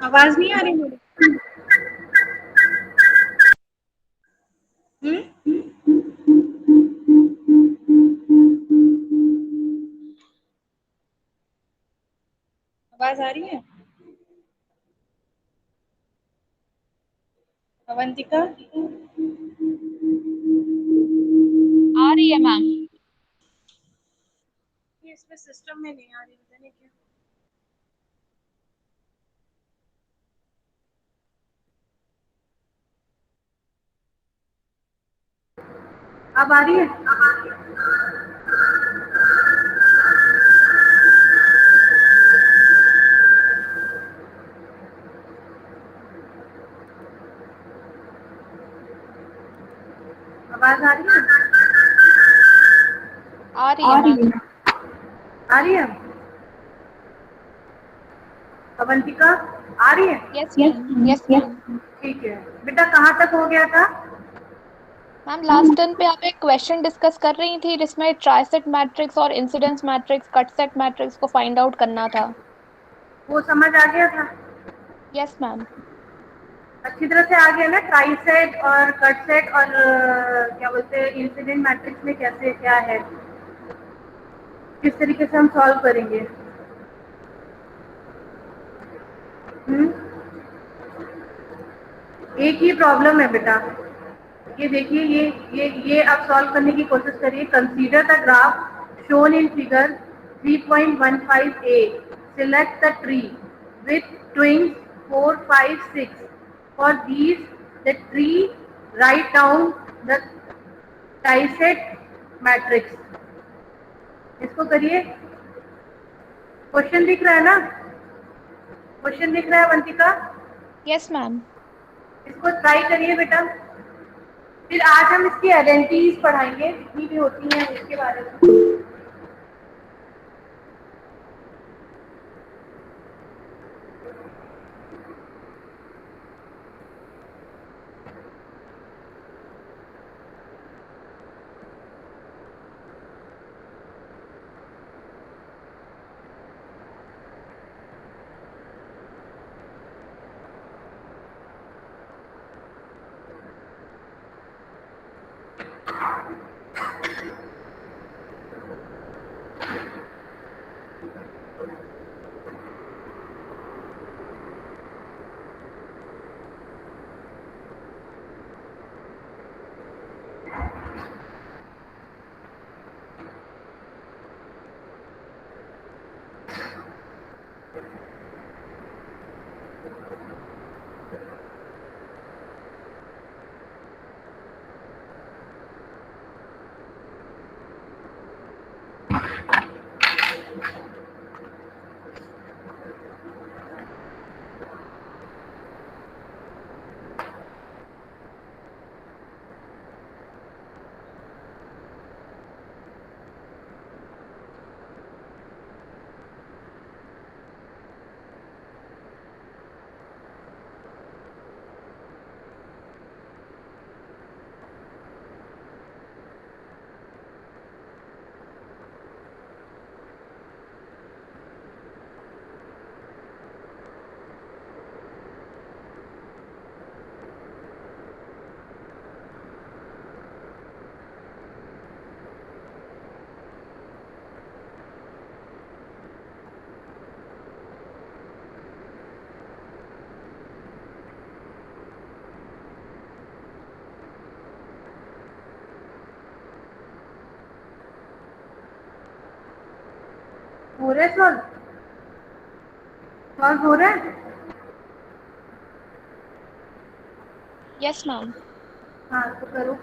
आवाज नहीं आ रही मेरी? आवाज आ रही है? अवंतिका? आ रही है मैम। ये इसमें सिस्टम में नहीं आ रही, पता नहीं क्यों। अब आ रही है? आवाज आ रही है? आ रही है मैम। आ रही है? अवंतिका आ रही है? Yes ma'am, yes ma'am. ठीक है बेटा, कहाँ तक हो गया था? मैम लास्ट टर्न पे आप एक क्वेश्चन डिस्कस कर रही थी जिसमें ट्राइसेट मैट्रिक्स और इंसिडेंस मैट्रिक्स, कटसेट मैट्रिक्स को फाइंड आउट करना था। वो समझ आ गया था? Yes ma'am. अच्छी तरह से आ गया ना? ट्राई सेट और कट सेट और क्या बोलते हैं, इंसिडेंट मैट्रिक्स में कैसे क्या है, किस तरीके से हम सॉल्व करेंगे? हम्म? एक ही प्रॉब्लम है बेटा, ये देखिए, ये आप सॉल्व करने की कोशिश करिए। Consider the graph shown in figure 3.15a, select the tree with twins 4 5 6, for these the tree write down the tie set matrix. इसको करिए। क्वेश्चन दिख रहा है ना? क्वेश्चन दिख रहा है अवंतिका? Yes ma'am. इसको ट्राई करिए बेटा। फिर आज हम इसकी आइडेंटिटीज पढ़ाएंगे, जितनी भी होती हैं उसके बारे में। हो रहा है सॉल्व? सॉल्व हो रहा है? Yes ma'am. हाँ तो करो।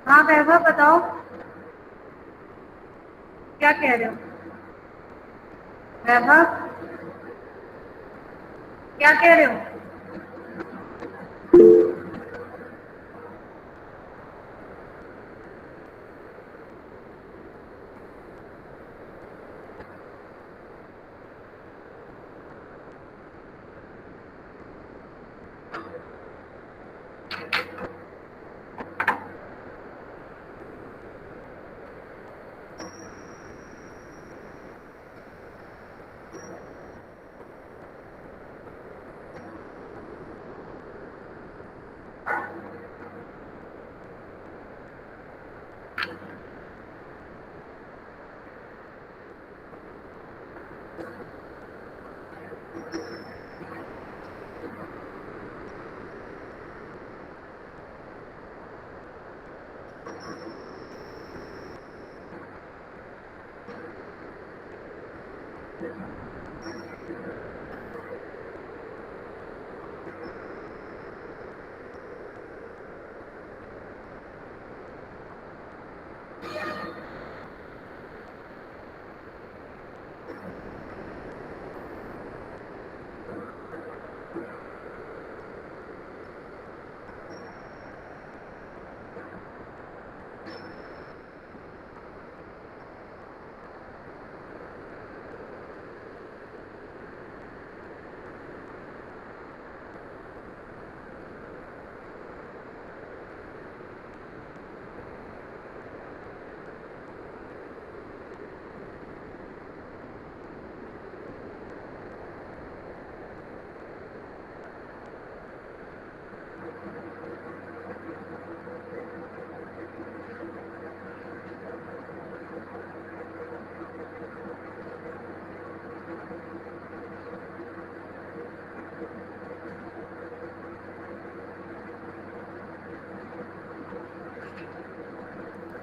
हाँ वैभव बताओ, क्या कह रहे हो? वैभव क्या कह रहे हो?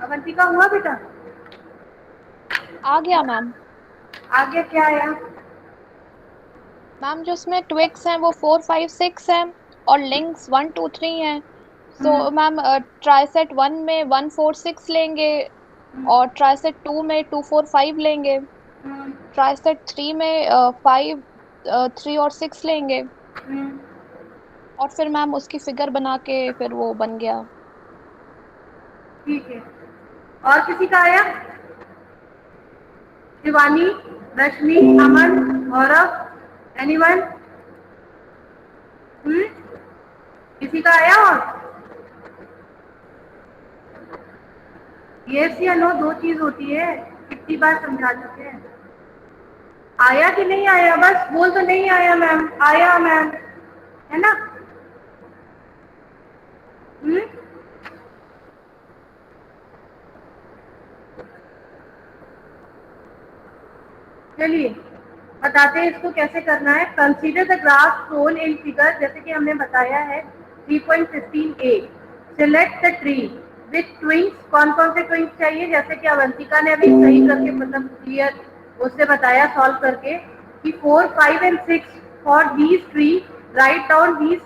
अवंतिका हुआ बेटा? आ गया मैम। आगे क्या आया? मैम जो इसमें ट्विक्स हैं वो 4 5 6 हैं और लिंक्स 1 2 3 हैं। सो मैम ट्राइसेट 1 में 1 4 6 लेंगे और ट्राइसेट 2 में 2 4 5 लेंगे। ट्राइसेट 3 में 5 3 और 6 लेंगे और फिर मैम उसकी फिगर बना के फिर वो बन गया। ठीक है, और किसी का आया? शिवानी, रश्मि, अमन, गौरव, एनीवन? किसी का आया? और यस या नो दो चीज होती है, कितनी बार समझा चुके हैं। आया कि नहीं आया? बस बोल तो नहीं आया मैम, आया मैम, है ना? चलिए बताते हैं इसको कैसे करना है। Consider the graph shown in figure, जैसे कि हमने बताया है 3.15a। Select the tree with twins. कौन कौन से ट्विंस चाहिए? जैसे कि अवंतिका ने अभी सही करके मतलब क्लियर उससे बताया सॉल्व करके कि 4 5 and 6 for these tree write down these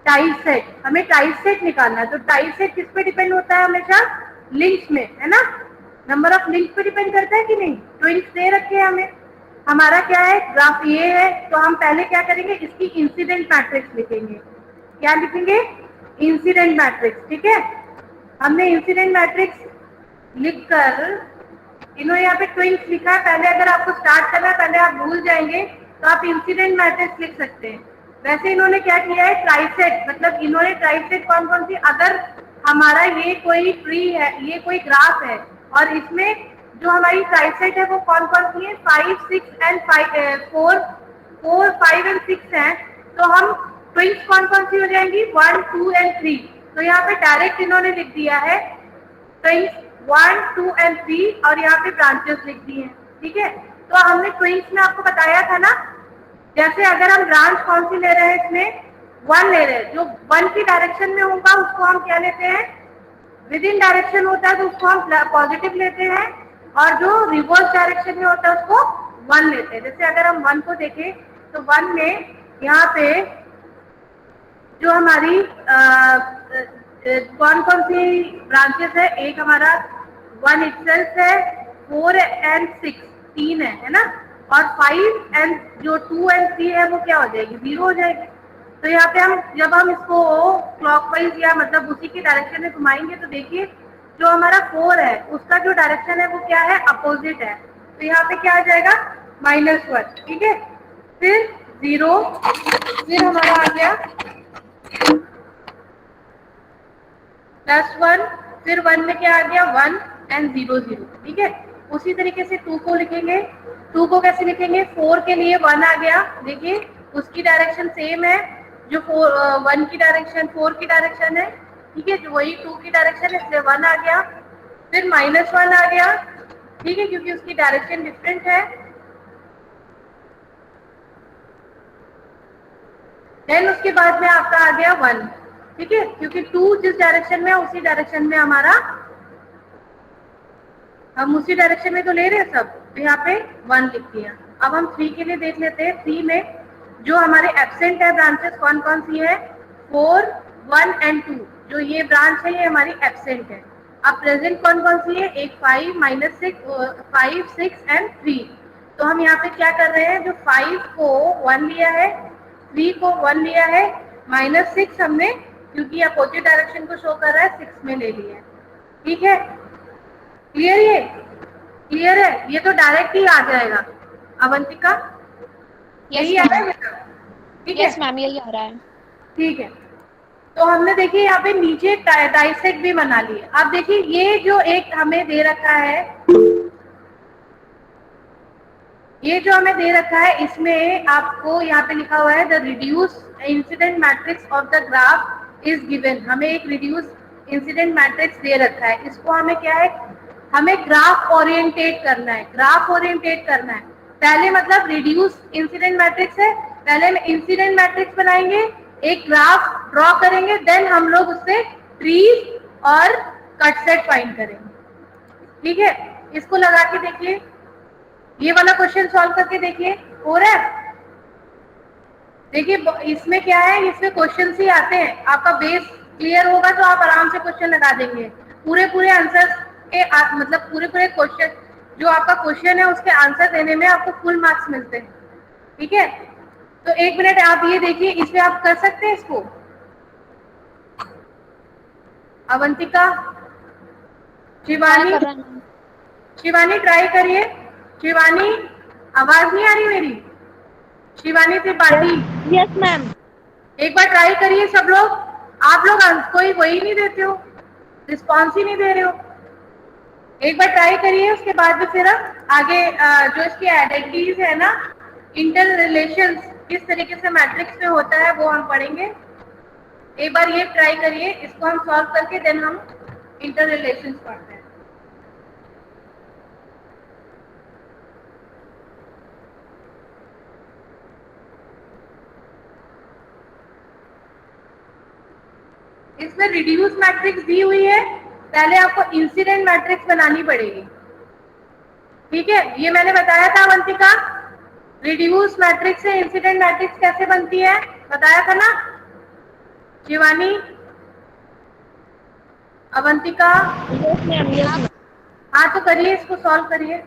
tile set. हमें टाइल सेट निकालना है। तो टाइल सेट किस पे डिपेंड होता है? हमेशा लिंक्स में, है ना? नंबर ऑफ लिंक्स पे डिपेंड करता है कि नहीं? ट्विंस दे रखे हैं हमें। हमारा क्या है? ग्राफ ये है, तो हम पहले क्या करेंगे? इसकी इंसिडेंट मैट्रिक्स लिखेंगे। क्या लिखेंगे? Incident matrix. ठीक है, हमने इंसिडेंट मैट्रिक्स लिखकर इन्होंने यहाँ पे ट्विंस लिखा है। पहले अगर आपको स्टार्ट करना है, पहले आप भूल जाएंगे तो आप इंसिडेंट मैट्रिक्स लिख सकते हैं। वैसे इन्होंने क्या किया है? ट्राइसेट, मतलब इन्होंने ट्राइसेट कौन कौन सी, अगर हमारा ये कोई ट्री है, ये कोई ग्राफ है और इसमें जो हमारी ट्राइसेट है वो कौन कौन सी है? 5 6 एंड 4 5 एंड 6 है। तो हम ट्विंस कौन कौन सी हो जाएंगी? 1 2 एंड 3। तो यहाँ पे डायरेक्ट इन्होंने लिख दिया है ट्विंस 1 2 एंड 3 और यहाँ पे ब्रांचेस लिख दी हैं। ठीक है, तो हमने ट्विंस में आपको बताया था ना, जैसे अगर हम ब्रांच कौन सी ले रहे हैं, इसमें 1 ले रहे हैं, जो 1 की डायरेक्शन में होगा उसको हम क्या लेते हैं? विद इन डायरेक्शन होता है तो उसको हम पॉजिटिव लेते हैं, और जो रिवर्स डायरेक्शन में होता है उसको 1 लेते हैं। जैसे अगर हम 1 को देखें तो 1 में यहाँ पे जो हमारी कौन कौन सी ब्रांचेस है? एक हमारा 1 इटसेल्फ है, 4 एंड 6 तीन है ना, और 5 एंड जो 2 एंड 3 है वो क्या हो जाएगी? 0 हो जाएगी। तो यहाँ पे हम जब हम इसको क्लॉकवाइज या मतलब उसी की डायरेक्शन में घुमाएंगे तो देखिए जो हमारा 4 है उसका जो डायरेक्शन है वो क्या है? अपोजिट है। तो यहाँ पे क्या आ जाएगा? -1, ठीक है। फिर 0, फिर हमारा आ गया +1, फिर 1 में क्या आ गया? 1 एंड 0 0, ठीक है। उसी तरीके से 2 को लिखेंगे। 2 को कैसे लिखेंगे? 4 के लिए 1 आ गया, देखिए उसकी डायरेक्शन सेम है जो 1 की डायरेक्शन 4 की डायरेक्शन है, ठीक है, जो वही 2 की डायरेक्शन है, इसलिए 1 आ गया। फिर -1 आ गया, ठीक है, क्योंकि उसकी डायरेक्शन डिफरेंट है। देन उसके बाद में आपका आ गया 1, ठीक है, क्योंकि 2 जिस डायरेक्शन में है उसी डायरेक्शन में हमारा, हम उसी डायरेक्शन में तो ले रहे हैं सब, तो यहाँ पे 1 लिख दिया। अब हम 3 के लिए देख लेते हैं। 3 में जो हमारे एब्सेंट है ब्रांचेस कौन कौन सी है? 4, 1 एंड 2, जो ये ब्रांच है ये हमारी एब्सेंट है। अब प्रेजेंट कौन कौन सी है? एक 5, -6 6 एंड 3। तो हम यहाँ पे क्या कर रहे हैं? जो 5 को 1 लिया है, 3 को 1 लिया है, -6 हमने क्योंकि अपोजिट डायरेक्शन को शो कर रहा है 6 में ले लिया है, ठीक है। क्लियर? ये क्लियर है? ये तो डायरेक्ट ही आ जाएगा। अवंतिका यही आ रहा है बेटा? ठीक है, यस मैम, यही आ रहा है। ठीक है। तो हमने देखिए यहाँ पे नीचे डाइसेक्ट भी बना लिए। अब देखिए ये जो एक हमें दे रखा है, ये जो हमें दे रखा है इसमें आपको यहाँ पे लिखा हुआ है the reduce incident matrix of the graph is given. हमें एक रिड्यूस इंसिडेंट मैट्रिक्स दे रखा है, इसको हमें क्या है? हमें ग्राफ ओरिएंटेट करना है, ग्राफ ओरिएंटेट करना है। पहले मतलब रिड्यूस इंसिडेंट मैट्रिक्स है, पहले हम इंसिडेंट मैट्रिक्स बनाएंगे, एक ग्राफ ड्रॉ करेंगे, देन हम लोग उससे ट्रीज और कट सेट फाइंड करेंगे, ठीक है। इसको लगा के देखिए, ये वाला क्वेश्चन सॉल्व करके देखिए, हो रहा है? देखिए इसमें क्या है, इसमें क्वेश्चन ही आते हैं। आपका बेस क्लियर होगा तो आप आराम से क्वेश्चन लगा देंगे। पूरे आंसर के मतलब पूरे क्वेश्चन जो आपका क्वेश्चन है उसके आंसर देने में आपको फुल मार्क्स मिलते हैं, ठीक है। तो 1 मिनट आप ये देखिए, इसमें आप कर सकते हैं इसको। अवंतिका, शिवानी, शिवानी ट्राई करिए। शिवानी, आवाज नहीं आ रही मेरी? Shivani Tripathi, yes ma'am. एक बार ट्राई करिए सब लोग। आप लोग कोई वही नहीं देते हो, रिस्पॉन्स ही नहीं दे रहे हो। एक बार ट्राई करिए, उसके बाद भी फिर आगे जो इसकी आइडेंटिटीज है ना, इंटर रिलेशंस किस तरीके से मैट्रिक्स में होता है वो हम पढ़ेंगे। एक बार ये ट्राई करिए, इसको हम सॉल्व करके देन हम इंटर रिलेशंस पढ़ते हैं। इसमें रिड्यूस मैट्रिक्स दी हुई है, पहले आपको इंसिडेंट मैट्रिक्स बनानी पड़ेगी, ठीक है। ये मैंने बताया था अवंतिका, रिड्यूस मैट्रिक्स से इंसिडेंट मैट्रिक्स कैसे बनती है, बताया था ना Shivani, Avantika? Yes ma'am, yes ma'am. हाँ तो करिए, इसको सॉल्व करिए।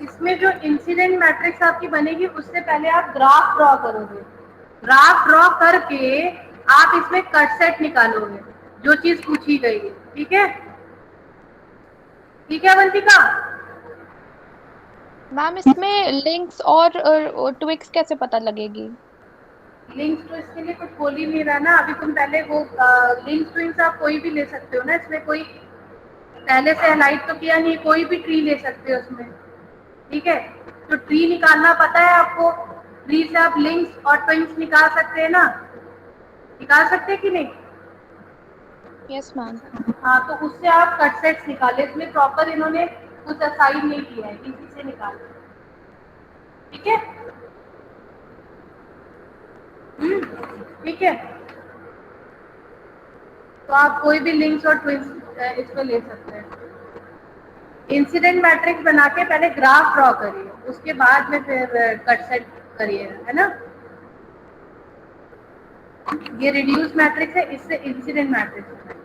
इसमें जो इंसिडेंट मैट्रिक्स आपकी बनेगी उससे पहले आप ग्राफ ड्रॉ करोगे। ग्राफ ड्रॉ करके आप इसमें कट सेट निकालोगे, जो चीज पूछी गई है। ठीक है, ठीक है अवंतिका? मैम इसमें लिंक्स और ट्विक्स कैसे पता लगेगी? लिंक्स तो इसके लिए कुछ बोल ही नहीं रहा ना अभी। तुम पहले वो लिंक्स ट्विंक्स आप कोई भी ले सकते हो ना, इसमें कोई पहले से हाइलाइट तो किया नहीं, कोई भी ट्री ले सकते हो उसमें। ठीक है, तो ट्री निकालना पता है आपको? ट्री से आप लिंक्स और ट्विंक्स निकाल सकते हैं ना, निकाल सकते हैं कि नहीं? Yes ma'am. हाँ, तो उससे आप कट सेट्स निकाले। इसमें प्रॉपर इन्होंने कुछ असाइन नहीं किया है, इसी से निकाल। ठीक है, ठीक है। तो आप कोई भी लिंक्स और ट्विंक्स इसमें ले सकते हैं। इंसिडेंट मैट्रिक्स बना के पहले ग्राफ ड्रॉ करिए, उसके बाद में फिर कट सेट करिए, है ना? ये रिड्यूस मैट्रिक्स है, इससे इंसिडेंट मैट्रिक्स है।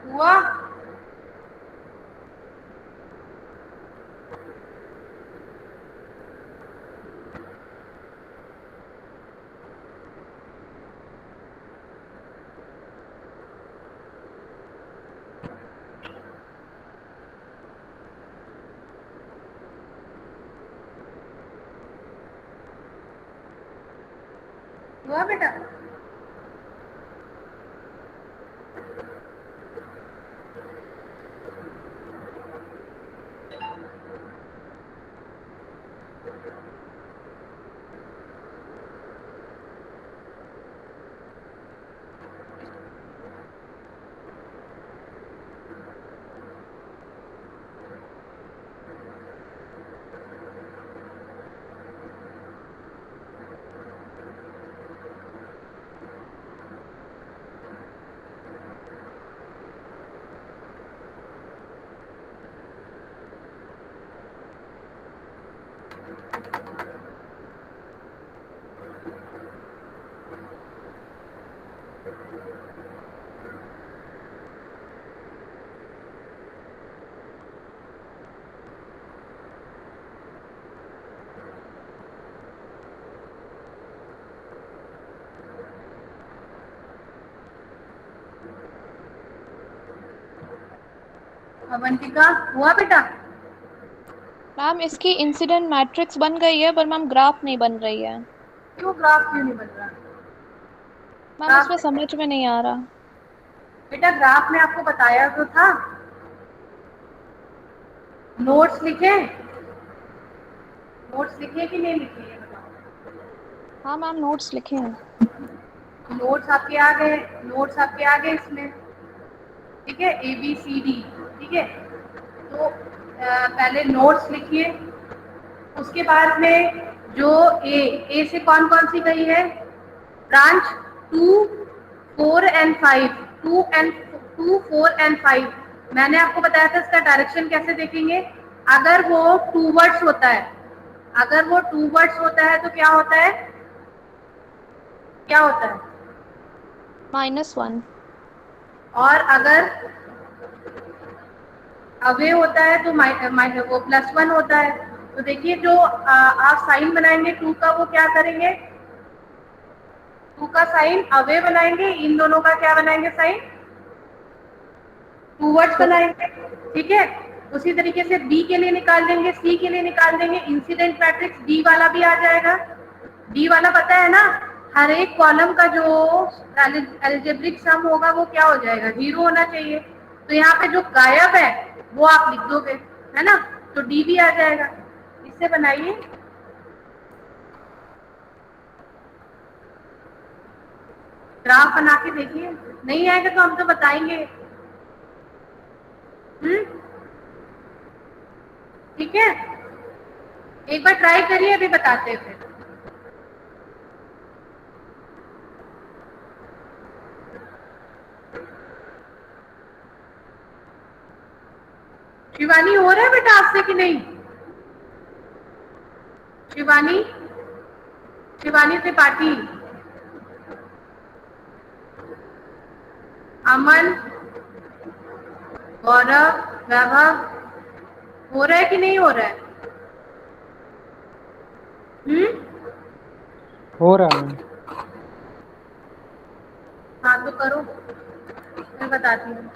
हुआ? हुआ बेटा? अवंतिका, हुआ बेटा? मैम इसकी इंसिडेंट मैट्रिक्स बन गई है पर मैम ग्राफ नहीं बन रही है। क्यों ग्राफ क्यों नहीं बन रहा? मैम इसमें समझ में नहीं आ रहा। बेटा ग्राफ में आपको बताया तो था, नोट्स लिखे? नोट्स लिखे कि नहीं लिखे ये बताओ। हाँ मैम नोट्स लिखे हैं। नोट्स आपके आ गए, नोट्स आपके आ गए इसमें। ठीक है, ABCD। ठीक है, तो पहले नोट्स लिखिए, उसके बाद में जो ए से कौन कौन सी गई है ब्रांच? 2, 4 एंड 5। 2 2, 4 एंड 5, मैंने आपको बताया था इसका डायरेक्शन कैसे देखेंगे। अगर वो टूवर्ड्स होता है, अगर वो टूवर्ड्स होता है तो क्या होता है, क्या होता है, -1। और अगर अवे होता है तो वो +1 होता है। तो देखिए जो आप साइन बनाएंगे 2 का, वो क्या करेंगे, 2 का साइन अवे बनाएंगे, इन दोनों का क्या बनाएंगे साइन, टूवर्ड्स बनाएंगे, ठीक है। उसी तरीके से बी के लिए निकाल देंगे, सी के लिए निकाल देंगे, इंसिडेंट मैट्रिक्स डी वाला भी आ जाएगा। डी वाला पता है ना, हर एक कॉलम का जो अलजेब्रिक सम होगा वो क्या हो जाएगा, 0 होना चाहिए। तो यहाँ पे जो गायब है वो आप लिख दोगे, है ना, तो डी भी आ जाएगा। इससे बनाइए, ग्राफ बना के देखिए, नहीं आएगा तो हम तो बताएंगे। ठीक है, एक बार ट्राई करिए, अभी बताते हैं फिर। शिवानी हो रहा है बेटा आपसे कि नहीं, शिवानी, शिवानी त्रिपाठी, अमन, गौरव, वैभव, हो रहा है कि नहीं हो रहा है? हो रहा है। हाँ तो करो, मैं बताती हूँ।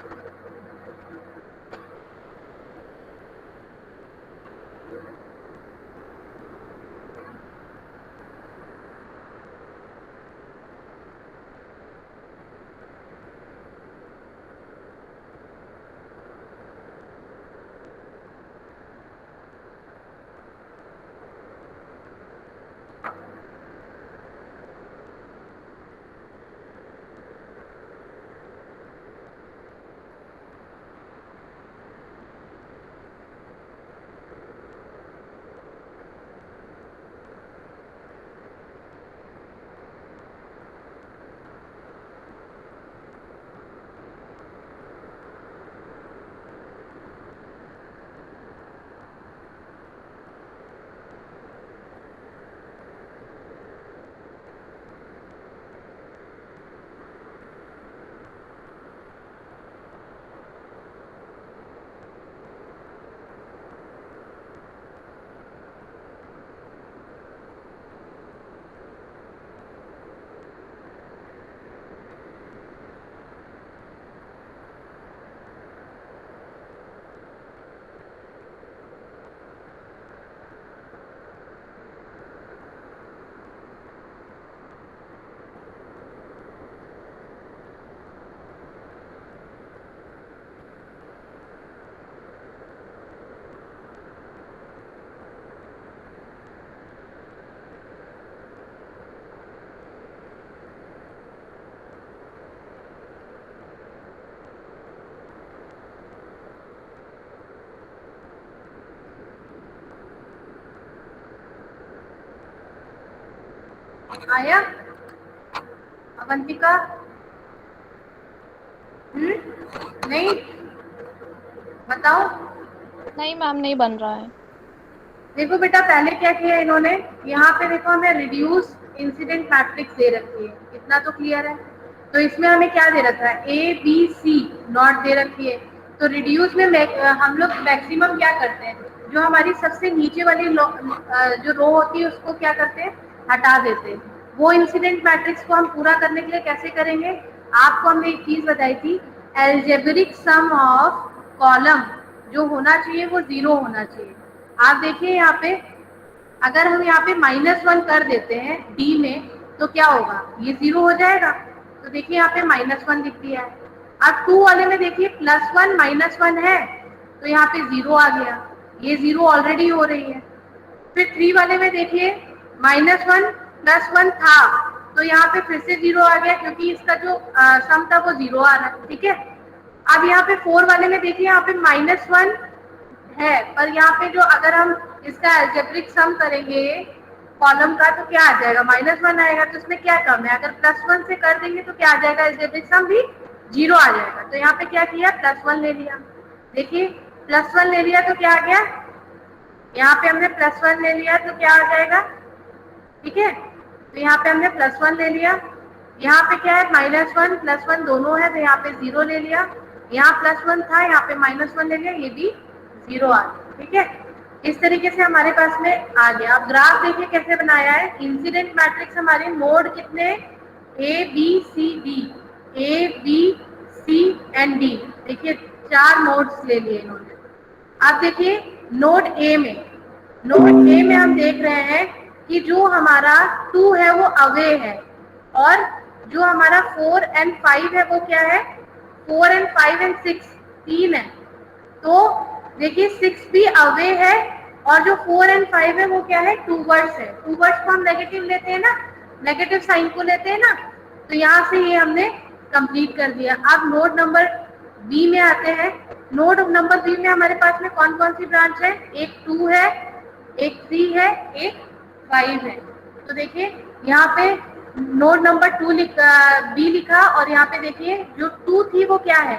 आया अवंतिका? नहीं, बताओ। नहीं मैम, नहीं बन रहा है। देखो बेटा, पहले क्या किया इन्होंने, यहाँ पे देखो हमें रिड्यूस इंसिडेंट मैट्रिक्स दे रखी है, इतना तो क्लियर है। तो इसमें हमें क्या दे रखा है, A B C not they रखी है। तो रिड्यूस में हम लोग मैक्सिमम क्या करते हैं, जो हमारी सबसे नीचे वाली जो रो होती है उसको क्या करते हैं, हटा देते हैं। वो इंसिडेंट मैट्रिक्स को हम पूरा करने के लिए कैसे करेंगे, आपको हमने एक चीज बताई थी, एल्जेब्रिक सम ऑफ कॉलम जो होना चाहिए वो 0 होना चाहिए। आप देखिए यहाँ पे, अगर हम यहाँ पे -1 कर देते हैं डी में तो क्या होगा, ये 0 हो जाएगा। तो देखिए यहाँ पे -1 लिख दिया है। अब 2 वाले में देखिए +1 -1 है, तो यहाँ पे 0 आ गया, ये 0 ऑलरेडी हो रही है। फिर 3 वाले में देखिए -1 +1 था, तो यहाँ पे फिर से 0 आ गया, क्योंकि इसका जो सम था वो 0 आ रहा है, ठीक है। अब यहाँ पे 4 वाले में देखिए, यहाँ पे -1 है, पर यहाँ पे जो अगर हम इसका अलजेब्रिक सम करेंगे कॉलम का तो क्या आ जाएगा, -1 आएगा। तो इसमें क्या कम है, अगर +1 से कर देंगे तो क्या आ जाएगा, अलजेब्रिक सम भी जीरो आ जाएगा। तो यहाँ पे क्या किया, +1 ले लिया। देखिए +1 ले लिया तो क्या आ गया, यहाँ पे हमने +1 ले लिया तो क्या आ जाएगा, ठीक है। तो यहाँ पे हमने +1 ले लिया, यहाँ पे क्या है -1 +1 दोनों है, तो यहाँ पे 0 ले लिया। यहाँ +1 था, यहाँ पे -1 ले लिया, ये भी 0 आ गया, ठीक है। इस तरीके से हमारे पास में आ गया। अब ग्राफ देखिए कैसे बनाया है। इंसिडेंट मैट्रिक्स हमारे नोड कितने, A B C D, A B C and D। देखिए 4 नोड्स ले लिए इन्होंने। अब देखिए नोड A में हम देख रहे हैं कि जो हमारा 2 है वो अवे है, और जो हमारा 4 एंड 5 है वो क्या है, 4 एंड 5 एंड 6 3 है। तो देखिए 6 भी अवे है, और जो 4 एंड 5 है वो क्या है, टूवर्ड्स है। टूवर्ड्स को हम नेगेटिव लेते हैं ना, नेगेटिव साइन को लेते हैं ना। तो यहाँ से ये हमने कंप्लीट कर दिया। अब नोड नंबर बी में आते हैं। नोड नंबर बी में हमारे पास में कौन कौन सी ब्रांच है, एक 2 है, एक 3 है, एक 5 है। तो देखिए यहाँ पे नोड नंबर बी लिखा, और यहाँ पे देखिए जो 2 थी वो क्या है,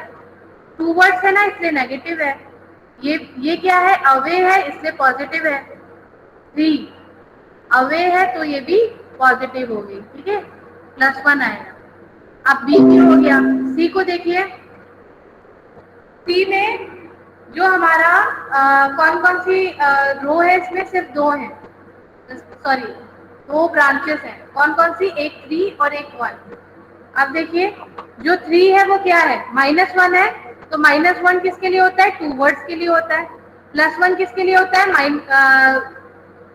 टूवर्ड्स है ना, इसलिए नेगेटिव है। ये क्या है, अवे है, इसलिए पॉजिटिव है। 3 अवे है तो ये भी पॉजिटिव हो गई, ठीक है, +1 आएगा। अब बी क्यों हो गया। सी को देखिए, सी में जो हमारा कौन कौन सी रो है, इसमें सिर्फ 2 है, सॉरी 2 ब्रांचेस हैं। कौन कौन सी, एक 3 और एक 1। अब देखिए जो 3 है वो क्या है, -1 है। तो -1 किसके लिए होता है, टूवर्ड्स के लिए होता है। +1 किसके लिए होता है,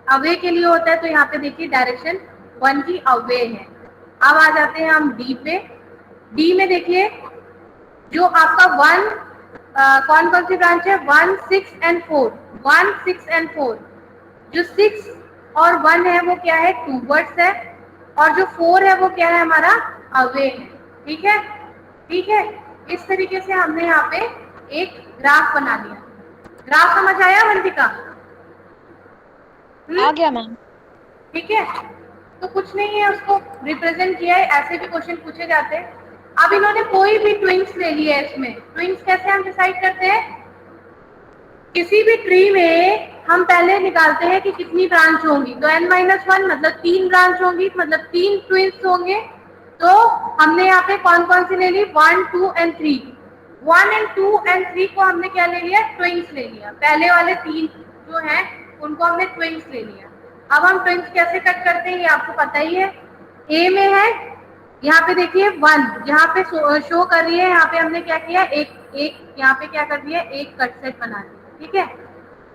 अवे के लिए होता है। तो यहाँ पे देखिए डायरेक्शन 1 की अवे है। अब आ जाते हैं हम डी पे। डी में देखिए जो आपका 1 कौन कौन सी ब्रांच है, 1 6 एंड 4, 1 6 एंड 4। जो 6 और 1 है वो क्या है, टूवर्ड्स है, और जो 4 है वो क्या है, हमारा अवे है, ठीक है, ठीक है। इस तरीके से हमने यहाँ पे एक ग्राफ बना लिया। ग्राफ समझ आया वंतिका? आ गया मैम। ठीक है, तो कुछ नहीं है, उसको रिप्रेजेंट किया है। ऐसे भी क्वेश्चन पूछे जाते हैं। अब इन्होंने कोई भी ट्विंस ले लिया है। इसमें ट्विंस कैसे हम डिसाइड करते हैं, किसी भी ट्री में हम पहले निकालते हैं कि कितनी ब्रांच होंगी। तो n-1 मतलब 3 ब्रांच होंगी, मतलब 3 ट्विंस होंगे। तो हमने यहाँ पे कौन कौन सी ले ली, 1 2 एंड 3। 1 एंड 2 एंड 3 को हमने क्या ले लिया, ट्विंस ले लिया। पहले वाले 3 जो हैं उनको हमने ट्विंस ले लिया। अब हम ट्विंस कैसे कट करते हैं ये आपको पता ही है। ए में है, यहाँ पे देखिए 1 यहाँ पे शो कर रही है। यहाँ पे हमने क्या किया, एक यहाँ पे क्या कर दिया, एक कट सेट बना दिया, ठीक है।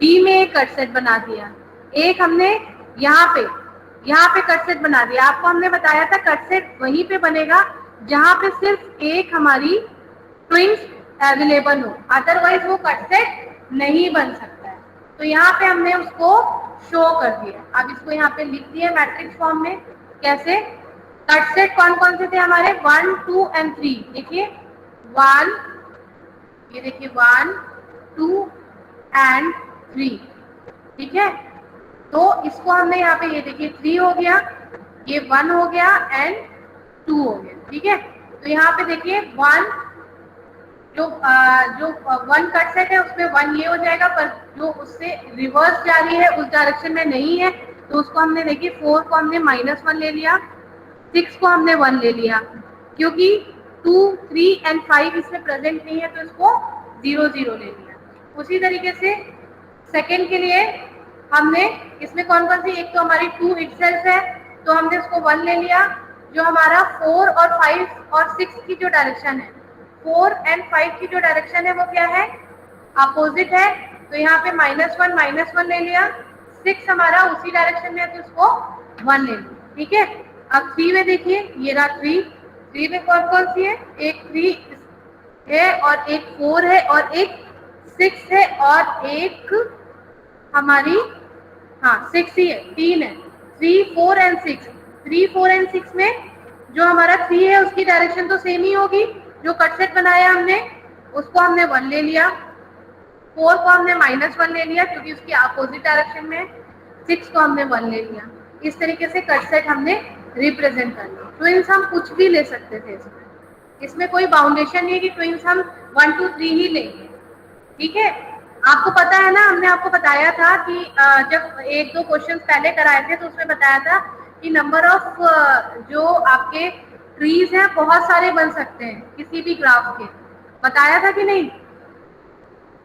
बी में एक कट सेट बना दिया, एक हमने यहाँ पे कट सेट बना दिया। आपको हमने बताया था कट सेट वहीं पे बनेगा जहाँ पे सिर्फ एक हमारी ट्विंस अवेलेबल हो, अदरवाइज वो कट सेट नहीं बन सकता है। तो यहाँ पे हमने उसको शो कर दिया। अब इसको यहाँ पे लिख दिया मैट्रिक्स फॉर्म में। कैसे, कट सेट कौन कौन से थे हमारे, 1 2 एंड 3। देखिए 1, ये देखिए 1 2 एंड 3, ठीक है। तो इसको हमने यहाँ पे, ये देखिए 3 हो गया, ये 1 हो गया एंड 2 हो गया, ठीक है। तो यहाँ पे देखिए 1 जो 1 कट सेट है उसमें 1 ये हो जाएगा, पर जो उससे रिवर्स जा रही है उस डायरेक्शन में नहीं है, तो उसको हमने देखिए 4 को हमने -1 ले लिया, 6 को हमने 1 ले लिया, क्योंकि 2 3 एंड 5 इसमें प्रेजेंट नहीं है, तो इसको 0 0 ले लिया। उसी तरीके से सेकेंड के लिए हमने इसमें कौन कौन सी, एक तो हमारी 2 इटसेल्फ है, तो हमने उसको 1 ले लिया। जो हमारा 4 और 5 और 6 की जो डायरेक्शन है, 4 एंड 5 की जो डायरेक्शन है वो क्या है, अपोजिट है, तो यहाँ पे -1 ले लिया। 6 हमारा उसी डायरेक्शन में है, तो उसको 1 ले लिया, ठीक है। अब 3 में देखिए, ये रहा 3 में कौन कौन सी है, एक 3 है और एक 4 है और एक 6 है और एक हमारी 6 ही है, 3 है, 3 4 एंड 6। 3 4 एंड 6 में जो हमारा 3 है उसकी डायरेक्शन तो सेम ही होगी। जो कट सेट बनाया हमने उसको हमने 1 ले लिया, 4 को हमने -1 ले लिया क्योंकि उसकी अपोजिट डायरेक्शन में, 6 को हमने 1 ले लिया। इस तरीके से कट सेट हमने रिप्रेजेंट कर लिया। ट्विंस हम कुछ भी ले सकते थे इसमें, इसमें कोई बाउंडेशन नहीं है कि ट्विंस हम 1 2 3 ही लेंगे, ठीक है। आपको पता है ना, हमने आपको बताया था कि जब एक दो क्वेश्चंस पहले कराए थे तो उसमें बताया था कि नंबर ऑफ जो आपके ट्रीज हैं बहुत सारे बन सकते हैं किसी भी ग्राफ के, बताया था कि नहीं?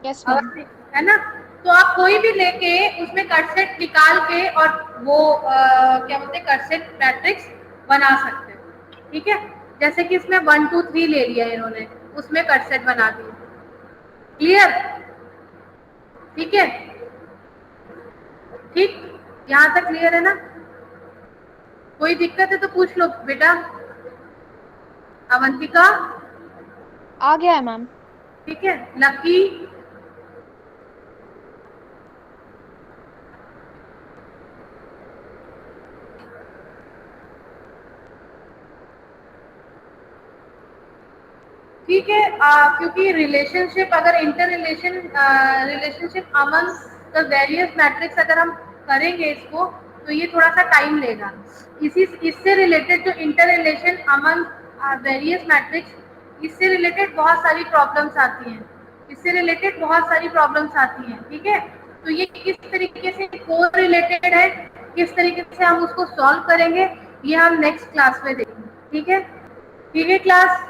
Yes ma'am. है ना। तो आप कोई भी लेके उसमें कट सेट निकाल के और वो क्या बोलते हैं कट सेट मैट्रिक्स बना सकते हैं, ठीक है। जैसे कि इसमें 1 2 3 ले लिया इन्होंने, उसमें कट सेट बना दिया। क्लियर? ठीक है, ठीक, यहाँ तक क्लियर है ना? कोई दिक्कत है तो पूछ लो बेटा। अवंतिका? आ गया है मैम। ठीक है। लकी? ठीक है। क्योंकि रिलेशनशिप अगर inter relationship among the various matrix अगर हम करेंगे इसको तो ये थोड़ा सा टाइम लेगा। इससे रिलेटेड जो inter relation among various matrix, इससे रिलेटेड बहुत सारी प्रॉब्लम्स आती हैं, ठीक है। तो ये किस तरीके से को रिलेटेड है, किस तरीके से हम उसको सॉल्व करेंगे, ये हम नेक्स्ट क्लास में देखेंगे, ठीक है। ठीक है क्लास,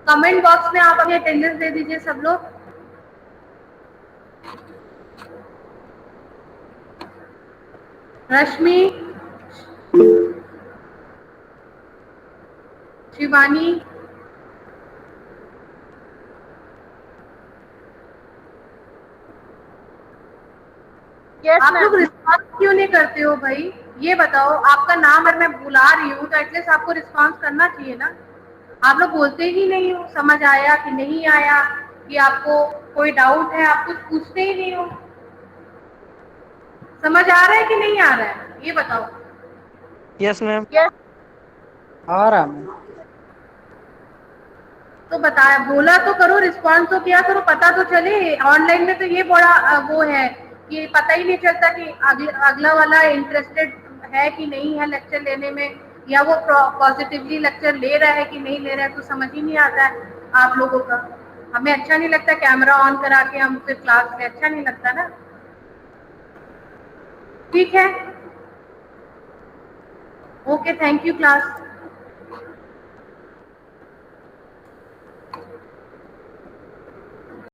कमेंट बॉक्स में आप अपनी अटेंडेंस दे दीजिए सब लोग। रश्मि, शिवानी, आप लोग रिस्पॉन्स क्यों नहीं करते हो भाई? ये बताओ, आपका नाम अगर मैं बुला रही हूँ तो एटलीस्ट आपको रिस्पॉन्स करना चाहिए ना। आप लोग बोलते ही नहीं हो समझ आया कि नहीं आया, कि आपको कोई डाउट है, आप कुछ पूछते ही नहीं हो। समझ आ रहा है कि नहीं आ रहा है, ये बताओ। Yes ma'am. आ रहा मैम। तो बताया, बोला तो करो, रिस्पॉन्स तो किया करो, पता तो चले। ऑनलाइन में तो ये बड़ा वो है कि पता ही नहीं चलता कि अगला वाला इंटरेस्टेड है कि नहीं है लेक्चर लेने में, या वो पॉजिटिवली लेक्चर ले रहा है कि नहीं ले रहा है, तो समझ ही नहीं आता है आप लोगों का। हमें अच्छा नहीं लगता कैमरा ऑन करा के हम फिर क्लास में, अच्छा नहीं लगता ना। ठीक है, ओके, थैंक यू क्लास।